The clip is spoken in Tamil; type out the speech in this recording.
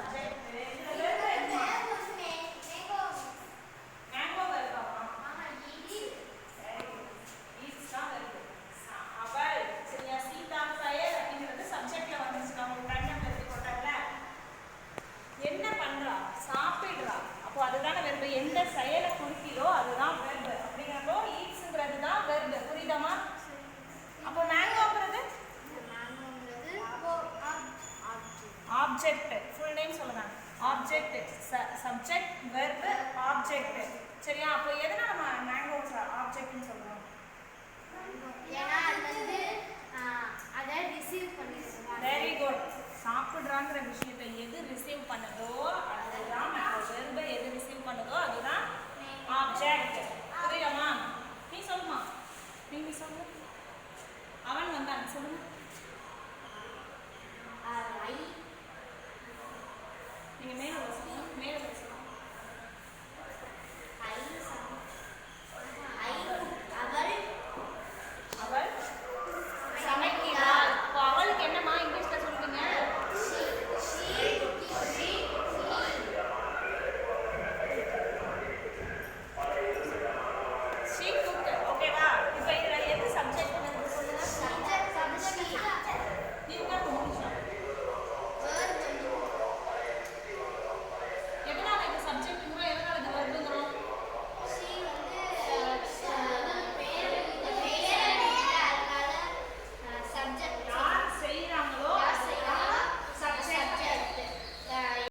சப்ஜெக்ட் இதுல வெர்ப் என்ன மேங்கோ வெர்பா ஈட்ஸ் தான் வெர்ப் அவள் சரியா சீதா ஃபயர் அப்படிங்கிறது சப்ஜெக்ட்ல வந்துருச்சு நான் உங்களுக்கு டைம் எழுதி போட்டாங்கல என்ன பண்றா சாப்பிடுறா அப்போ அதுதான வெர்ப் எந்த செயலை குறிக்கிறோ அதுதான் வெர்ப் அப்படிங்கறப்போ ஈட்ஸ்ங்கிறது தான் வெர்ப் புரியுதாமா அப்போ மேங்கோங்கிறது ஆப்ஜெக்ட் ஃபுல் நேம் சொல்லுங்க ஆப்ஜெக்ட் சப்ஜெக்ட் வெர்ப் ஆப்ஜெக்ட் சரியா அப்போ எதனால நம்ம மேங்கோ ஆப்ஜெக்ட்னு சொல்றோம் ஏன்னா அது வந்து அதை ரிசீவ் பண்ணிருக்கோம் வெரி குட் சாப்பிடுறாங்கிற விஷயத்தை எது ரிசீவ் பண்ணுதோ அதுதான் வெர்பை எது ரிசீவ் பண்ணுதோ அதுதான் ஆப்ஜெக்ட் புரியுமா நீ சொல்லுமா நீ சொல்லு அவன் வந்தான் சொல்லுங்க நீங்க மேல